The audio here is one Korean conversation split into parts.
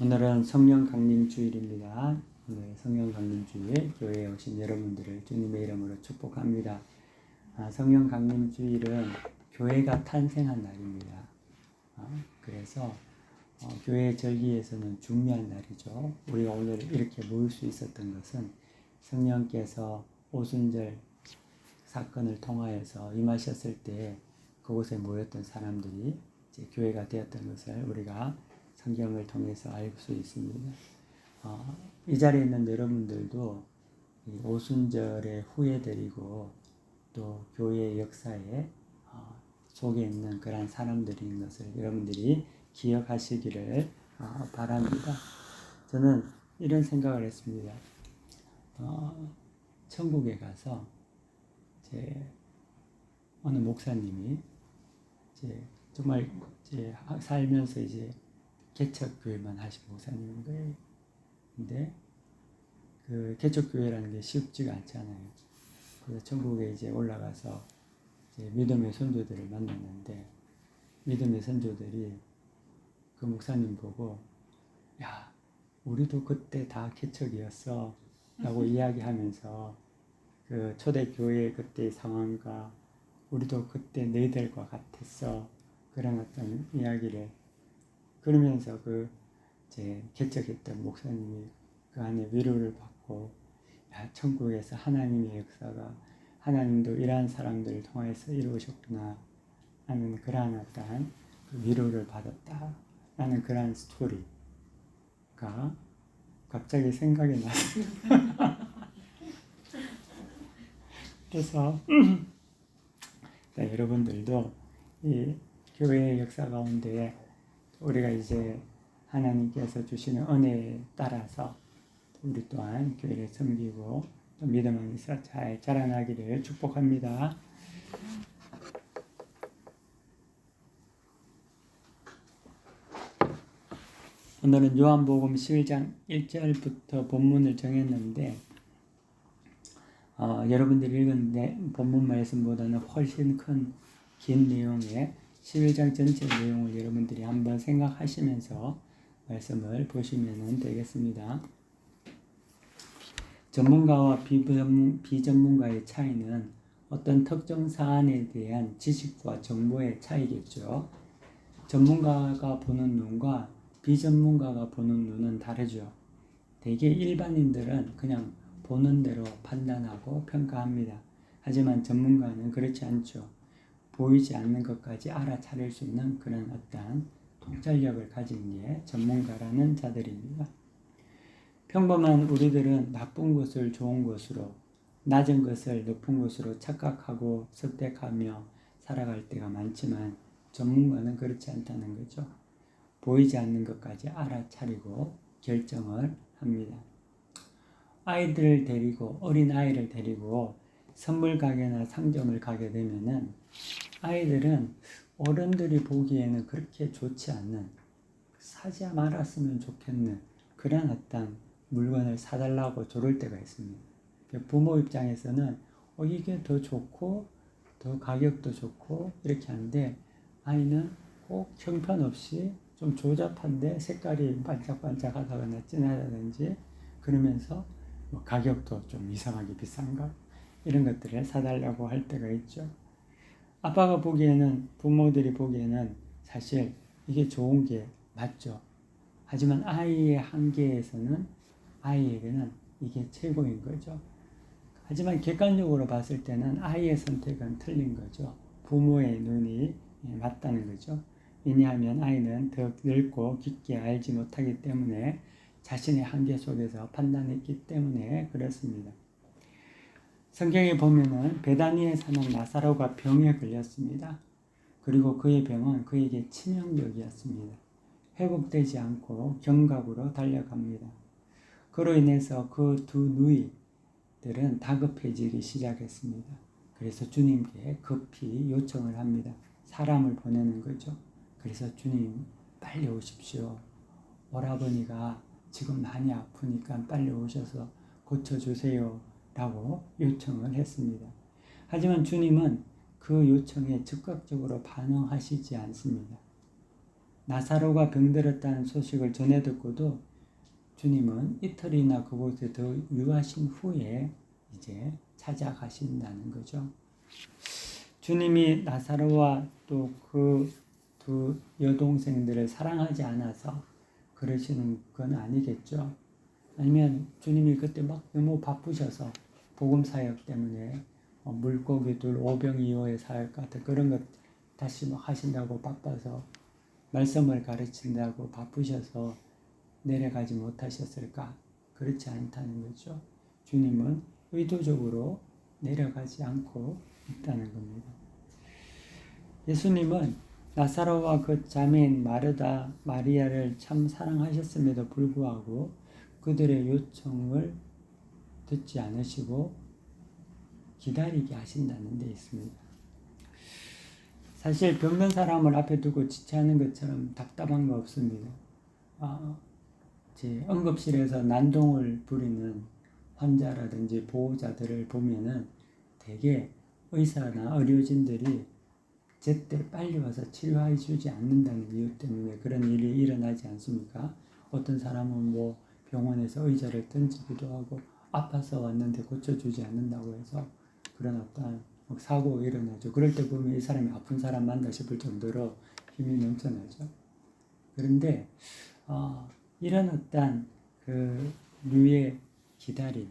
오늘은 성령 강림 주일입니다. 오늘 성령 강림 주일 교회에 오신 여러분들을 주님의 이름으로 축복합니다. 성령 강림 주일은 교회가 탄생한 날입니다. 그래서 교회 절기에서는 중요한 날이죠. 우리가 오늘 이렇게 모일 수 있었던 것은 성령께서 오순절 사건을 통하여서 임하셨을 때 그곳에 모였던 사람들이 이제 교회가 되었던 것을 우리가 성경을 통해서 알 수 있습니다. 이 자리에 있는 여러분들도 이 오순절의 후예들이고 또 교회의 역사에 속에 있는 그러한 사람들인 것을 여러분들이 기억하시기를 바랍니다. 저는 이런 생각을 했습니다. 천국에 가서 어느 목사님이 정말 살면서 개척교회만 하신 목사님인 거예요. 근데 그 개척교회라는 게 쉽지가 않잖아요. 그래서 천국에 올라가서 믿음의 선조들을 만났는데 믿음의 선조들이 그 목사님 보고 야, 우리도 그때 다 개척이었어 라고 이야기하면서 그 초대교회의 그때 상황과 우리도 그때 너희들과 같았어 그런 어떤 이야기를 그러면서 개척했던 목사님이 그 안에 위로를 받고 야, 천국에서 하나님의 역사가 하나님도 이러한 사람들을 통해서 이루어졌구나 하는 그러한 어떤 위로를 받았다 라는 그러한 스토리가 갑자기 생각이 났습니다. 그래서 여러분들도 이 교회의 역사 가운데 우리가 하나님께서 주시는 은혜에 따라서 우리 또한 교회를 섬기고 또 믿음 안에서 잘 자라나기를 축복합니다. 오늘은 요한복음 11장 1절부터 본문을 정했는데 여러분들이 읽은 본문 말씀보다는 훨씬 긴 내용의 11장 전체 내용을 여러분들이 한번 생각하시면서 말씀을 보시면 되겠습니다. 전문가와 비전문가의 차이는 어떤 특정 사안에 대한 지식과 정보의 차이겠죠. 전문가가 보는 눈과 비전문가가 보는 눈은 다르죠. 대개 일반인들은 그냥 보는 대로 판단하고 평가합니다. 하지만 전문가는 그렇지 않죠. 보이지 않는 것까지 알아차릴 수 있는 그런 어떤 통찰력을 가진 게 전문가라는 자들입니다. 평범한 우리들은 나쁜 것을 좋은 것으로, 낮은 것을 높은 것으로 착각하고 습득하며 살아갈 때가 많지만 전문가는 그렇지 않다는 거죠. 보이지 않는 것까지 알아차리고 결정을 합니다. 어린 아이를 데리고 선물 가게나 상점을 가게 되면은 아이들은 어른들이 보기에는 그렇게 좋지 않는, 사지 말았으면 좋겠는 그런 어떤 물건을 사달라고 조를 때가 있습니다. 부모 입장에서는 이게 더 좋고 더 가격도 좋고 이렇게 하는데 아이는 꼭 형편없이 좀 조잡한데 색깔이 반짝반짝하다거나 진하다든지 그러면서 가격도 좀 이상하게 비싼가 이런 것들을 사달라고 할 때가 있죠. 아빠가 보기에는, 부모들이 보기에는 사실 이게 좋은 게 맞죠. 하지만 아이의 한계에서는 아이에게는 이게 최고인 거죠. 하지만 객관적으로 봤을 때는 아이의 선택은 틀린 거죠. 부모의 눈이 맞다는 거죠. 왜냐하면 아이는 더 넓고 깊게 알지 못하기 때문에 자신의 한계 속에서 판단했기 때문에 그렇습니다. 성경에 보면은 베다니에 사는 나사로가 병에 걸렸습니다. 그리고 그의 병은 그에게 치명적이었습니다. 회복되지 않고 경각으로 달려갑니다. 그로 인해서 그 두 누이들은 다급해지기 시작했습니다. 그래서 주님께 급히 요청을 합니다. 사람을 보내는 거죠. 그래서 주님 빨리 오십시오. 오라버니가 지금 많이 아프니까 빨리 오셔서 고쳐주세요 라고 요청을 했습니다. 하지만 주님은 그 요청에 즉각적으로 반응하시지 않습니다. 나사로가 병들었다는 소식을 전해 듣고도 주님은 이틀이나 그곳에 더 유하신 후에 이제 찾아가신다는 거죠. 주님이 나사로와 또 그 두 여동생들을 사랑하지 않아서 그러시는 건 아니겠죠. 아니면 주님이 그때 막 너무 바쁘셔서 복음 사역 때문에 물고기들 오병이어의 사역 같은 그런 것 다시 막 하신다고 바빠서 말씀을 가르친다고 바쁘셔서 내려가지 못하셨을까? 그렇지 않다는 거죠. 주님은 의도적으로 내려가지 않고 있다는 겁니다. 예수님은 나사로와 그 자매인 마르다, 마리아를 참 사랑하셨음에도 불구하고 그들의 요청을 듣지 않으시고 기다리게 하신다는 데 있습니다. 사실 병든 사람을 앞에 두고 지체하는 것처럼 답답한 거 없습니다. 응급실에서 난동을 부리는 환자라든지 보호자들을 보면은 대개 의사나 의료진들이 제때 빨리 와서 치료해 주지 않는다는 이유 때문에 그런 일이 일어나지 않습니까? 어떤 사람은 뭐 병원에서 의자를 던지기도 하고 아파서 왔는데 고쳐주지 않는다고 해서 그런 어떤 사고가 일어나죠. 그럴 때 보면 이 사람이 아픈 사람 만나 싶을 정도로 힘이 넘쳐나죠. 그런데 이런 어떤 그 류의 기다림,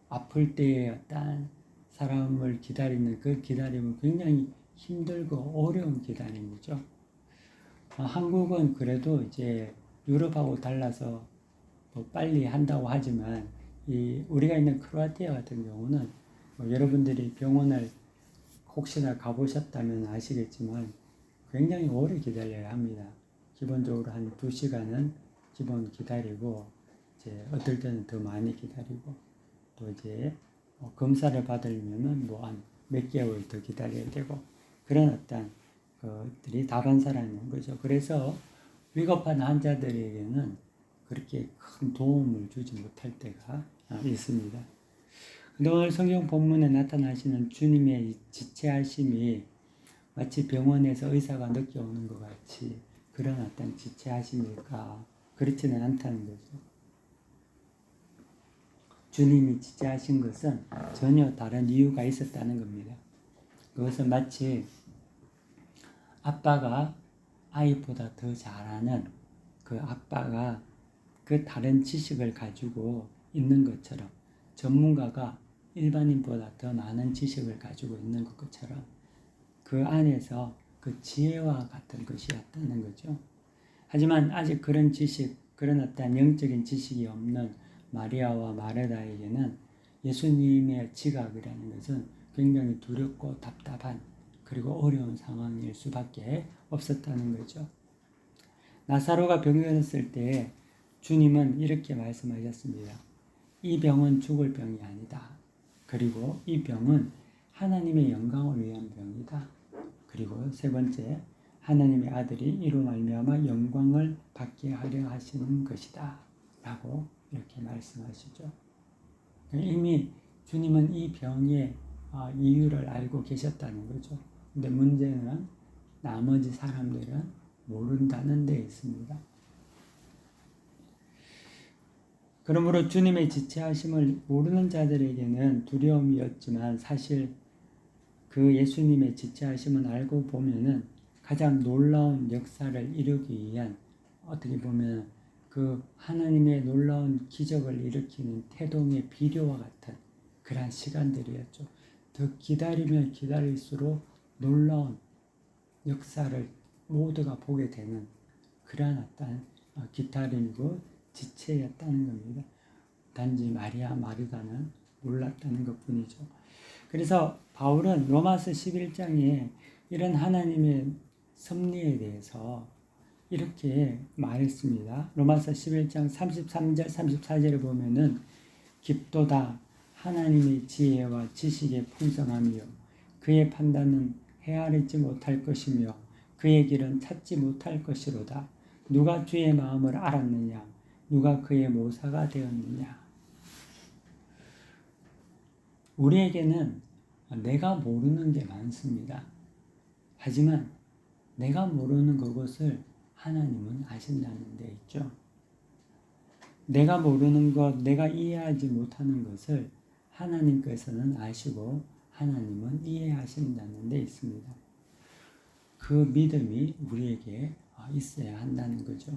아플 때의 어떤 사람을 기다리는 그 기다림은 굉장히 힘들고 어려운 기다림이죠. 한국은 그래도 이제 유럽하고 달라서 뭐 빨리 한다고 하지만 우리가 있는 크로아티아 같은 경우는 여러분들이 병원을 혹시나 가보셨다면 아시겠지만 굉장히 오래 기다려야 합니다. 기본적으로 한 2시간은 기본 기다리고 이제 어떨 때는 더 많이 기다리고 또 이제 검사를 받으려면은 뭐 한 몇 개월 더 기다려야 되고 그런 어떤 것들이 다반사라는 거죠. 그래서 위급한 환자들에게는 그렇게 큰 도움을 주지 못할 때가 있습니다. 근데 오늘 성경 본문에 나타나시는 주님의 지체하심이 마치 병원에서 의사가 늦게 오는 것 같이 그런 어떤 지체하심일까? 그렇지는 않다는 거죠. 주님이 지체하신 것은 전혀 다른 이유가 있었다는 겁니다. 그것은 마치 아빠가 아이보다 더 잘하는 그 아빠가 그 다른 지식을 가지고 있는 것처럼 전문가가 일반인보다 더 많은 지식을 가지고 있는 것처럼 그 안에서 그 지혜와 같은 것이었다는 거죠. 하지만 아직 그런 지식, 그런 어떤 영적인 지식이 없는 마리아와 마르다에게는 예수님의 지각이라는 것은 굉장히 두렵고 답답한 그리고 어려운 상황일 수밖에 없었다는 거죠. 나사로가 병들었을 때 주님은 이렇게 말씀하셨습니다. 이 병은 죽을 병이 아니다. 그리고 이 병은 하나님의 영광을 위한 병이다. 그리고 세 번째, 하나님의 아들이 이로 말미암아 영광을 받게 하려 하시는 것이다. 라고 이렇게 말씀하시죠. 이미 주님은 이 병의 이유를 알고 계셨다는 거죠. 근데 문제는 나머지 사람들은 모른다는 데 있습니다. 그러므로 주님의 지체하심을 모르는 자들에게는 두려움이었지만 사실 그 예수님의 지체하심을 알고 보면은 가장 놀라운 역사를 이루기 위한 어떻게 보면 그 하나님의 놀라운 기적을 일으키는 태동의 비료와 같은 그러한 시간들이었죠. 더 기다리면 기다릴수록 놀라운 역사를 모두가 보게 되는 그러한 어떤 기다림이고 지체였다는 겁니다. 단지 마리아 마르다는 몰랐다는 것뿐이죠. 그래서 바울은 로마서 11장에 이런 하나님의 섭리에 대해서 이렇게 말했습니다. 로마서 11장 33절 34절에 보면은 깊도다 하나님의 지혜와 지식의 풍성함이요 그의 판단은 헤아리지 못할 것이며 그의 길은 찾지 못할 것이로다. 누가 주의 마음을 알았느냐? 누가 그의 모사가 되었느냐? 우리에게는 내가 모르는 게 많습니다. 하지만 내가 모르는 그것을 하나님은 아신다는 데 있죠. 내가 모르는 것, 내가 이해하지 못하는 것을 하나님께서는 아시고 하나님은 이해하신다는 데 있습니다. 그 믿음이 우리에게 있어야 한다는 거죠.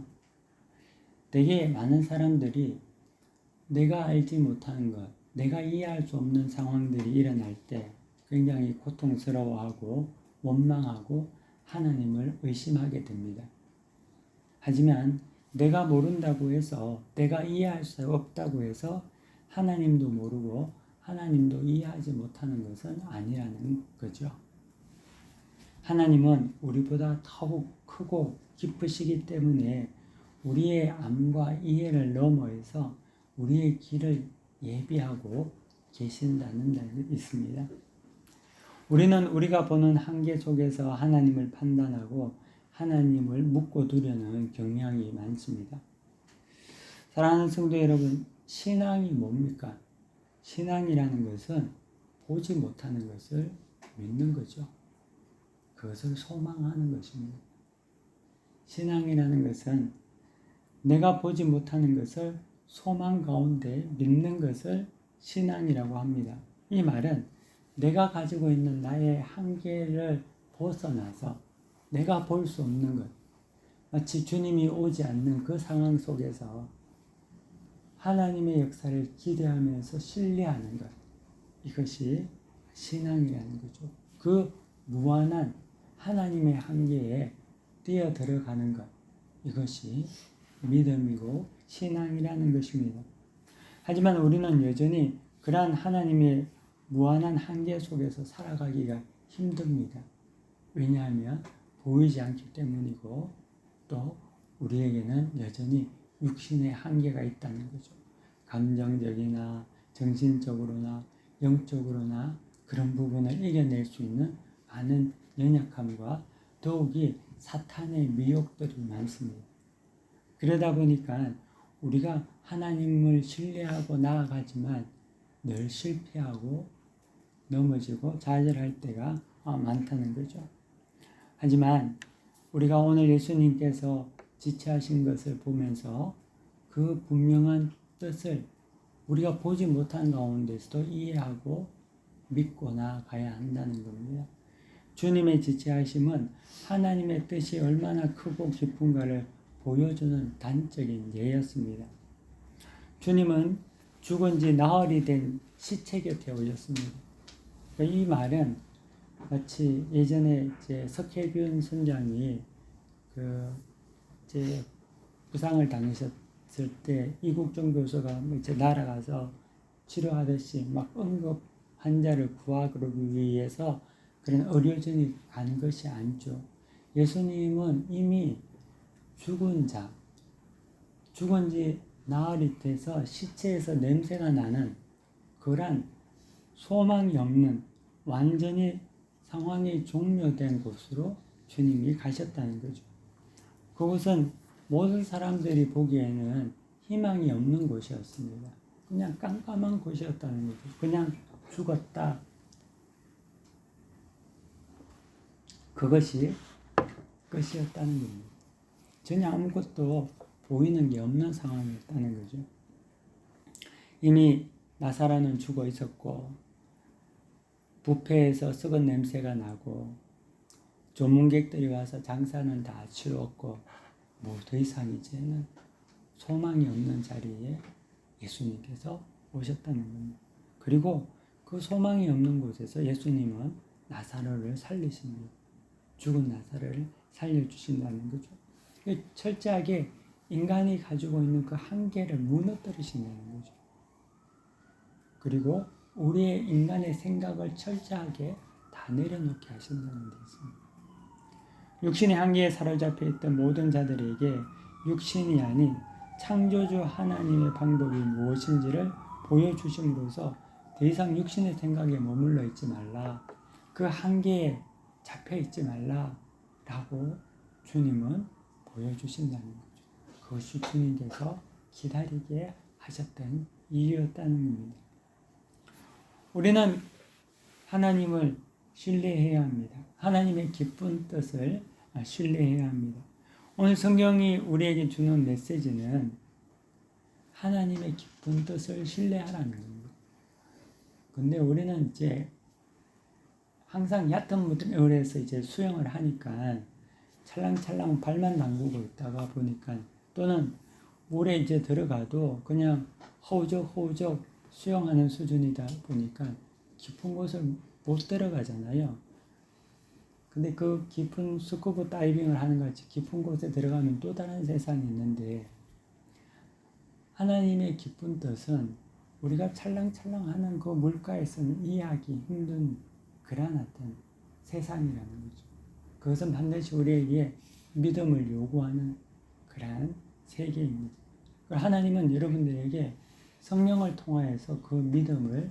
되게 많은 사람들이 내가 알지 못하는 것, 내가 이해할 수 없는 상황들이 일어날 때 굉장히 고통스러워하고 원망하고 하나님을 의심하게 됩니다. 하지만 내가 모른다고 해서, 내가 이해할 수 없다고 해서 하나님도 모르고 하나님도 이해하지 못하는 것은 아니라는 거죠. 하나님은 우리보다 더욱 크고 깊으시기 때문에 우리의 암과 이해를 넘어서 우리의 길을 예비하고 계신다는 데 있습니다. 우리는 우리가 보는 한계 속에서 하나님을 판단하고 하나님을 묻고 두려는 경향이 많습니다. 사랑하는 성도 여러분, 신앙이 뭡니까? 신앙이라는 것은 보지 못하는 것을 믿는 거죠. 그것을 소망하는 것입니다. 신앙이라는 것은 내가 보지 못하는 것을 소망 가운데 믿는 것을 신앙이라고 합니다. 이 말은 내가 가지고 있는 나의 한계를 벗어나서 내가 볼 수 없는 것, 마치 주님이 오지 않는 그 상황 속에서 하나님의 역사를 기대하면서 신뢰하는 것, 이것이 신앙이라는 거죠. 그 무한한 하나님의 한계에 뛰어들어가는 것, 이것이 믿음이고 신앙이라는 것입니다. 하지만 우리는 여전히 그러한 하나님의 무한한 한계 속에서 살아가기가 힘듭니다. 왜냐하면 보이지 않기 때문이고 또 우리에게는 여전히 육신의 한계가 있다는 거죠. 감정적이나 정신적으로나 영적으로나 그런 부분을 이겨낼 수 있는 많은 연약함과 더욱이 사탄의 미혹들이 많습니다. 그러다 보니까 우리가 하나님을 신뢰하고 나아가지만 늘 실패하고 넘어지고 좌절할 때가 많다는 거죠. 하지만 우리가 오늘 예수님께서 지체하신 것을 보면서 그 분명한 뜻을 우리가 보지 못한 가운데서도 이해하고 믿고 나아가야 한다는 겁니다. 주님의 지체하심은 하나님의 뜻이 얼마나 크고 깊은가를 보여주는 단적인 예였습니다. 주님은 죽은 지 나흘이 된 시체 곁에 오셨습니다. 이 말은 마치 예전에 석혜균 선장이 부상을 당하셨을 때 이국종 교수가 날아가서 치료하듯이 막 응급 환자를 구하기 위해서 그런 의료진이 간 것이 아니죠. 예수님은 이미 죽은 지 나흘이 돼서 시체에서 냄새가 나는 그런 소망이 없는 완전히 상황이 종료된 곳으로 주님이 가셨다는 거죠. 그곳은 모든 사람들이 보기에는 희망이 없는 곳이었습니다. 그냥 깜깜한 곳이었다는 거죠. 그냥 죽었다. 그것이 끝이었다는 겁니다. 전혀 아무것도 보이는 게 없는 상황이었다는 거죠. 이미 나사로는 죽어 있었고 뷔페에서 썩은 냄새가 나고 조문객들이 와서 장사는 다 치웠고 더 이상 이제는 소망이 없는 자리에 예수님께서 오셨다는 겁니다. 그리고 그 소망이 없는 곳에서 예수님은 나사로를 살리십니다. 죽은 나사로를 살려주신다는 거죠. 철저하게 인간이 가지고 있는 그 한계를 무너뜨리신다는 거죠. 그리고 우리의 인간의 생각을 철저하게 다 내려놓게 하신다는 데 있습니다. 육신의 한계에 사로잡혀 있던 모든 자들에게 육신이 아닌 창조주 하나님의 방법이 무엇인지를 보여주심으로써 더 이상 육신의 생각에 머물러 있지 말라. 그 한계에 잡혀 있지 말라. 라고 주님은 보여주신다는 거죠. 그것이 주님께서 기다리게 하셨던 이유였다는 겁니다. 우리는 하나님을 신뢰해야 합니다. 하나님의 기쁜 뜻을 신뢰해야 합니다. 오늘 성경이 우리에게 주는 메시지는 하나님의 기쁜 뜻을 신뢰하라는 겁니다. 근데 우리는 이제 항상 얕은 물에서 이제 수영을 하니까 찰랑찰랑 발만 담그고 있다가 보니까 또는 물에 이제 들어가도 그냥 허우적허우적 수영하는 수준이다 보니까 깊은 곳을 못 들어가잖아요. 근데 그 깊은 스쿠버 다이빙을 하는 같이 깊은 곳에 들어가면 또 다른 세상이 있는데 하나님의 기쁜 뜻은 우리가 찰랑찰랑하는 그 물가에서는 이해하기 힘든 그러한 어떤 세상이라는 거죠. 그것은 반드시 우리에게 믿음을 요구하는 그러한 세계입니다. 하나님은 여러분들에게 성령을 통하여서 그 믿음을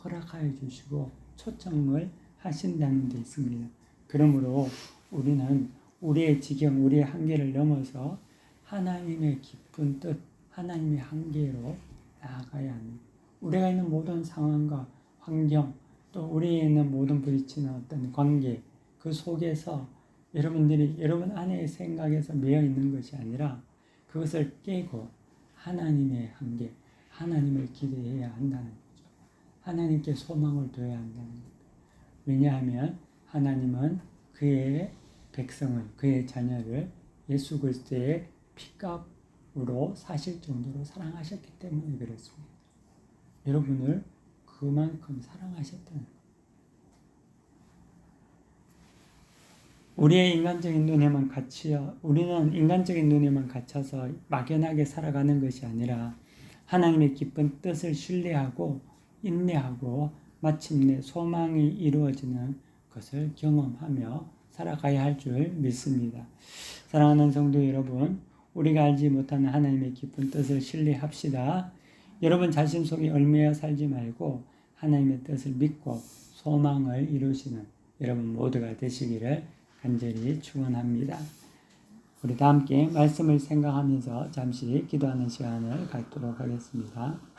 허락하여 주시고 초청을 하신다는 데 있습니다. 그러므로 우리는 우리의 지경, 우리의 한계를 넘어서 하나님의 깊은 뜻, 하나님의 한계로 나아가야 합니다. 우리가 있는 모든 상황과 환경, 또 우리에 있는 모든 부딪히는 어떤 관계, 그 속에서 여러분들이 여러분 안의 생각에서 매여 있는 것이 아니라 그것을 깨고 하나님의 한계, 하나님을 기대해야 한다는 거죠. 하나님께 소망을 둬야 한다는 거죠. 왜냐하면 하나님은 그의 백성을, 그의 자녀를 예수 그리스도의 피값으로 사실 정도로 사랑하셨기 때문에 그렇습니다. 여러분을 그만큼 사랑하셨다는 거예요. 우리는 인간적인 눈에만 갇혀서 막연하게 살아가는 것이 아니라 하나님의 기쁜 뜻을 신뢰하고 인내하고 마침내 소망이 이루어지는 것을 경험하며 살아가야 할 줄 믿습니다. 사랑하는 성도 여러분, 우리가 알지 못하는 하나님의 기쁜 뜻을 신뢰합시다. 여러분 자신 속에 얽매여 살지 말고 하나님의 뜻을 믿고 소망을 이루시는 여러분 모두가 되시기를 간절히 축원합니다. 우리 다 함께 말씀을 생각하면서 잠시 기도하는 시간을 갖도록 하겠습니다.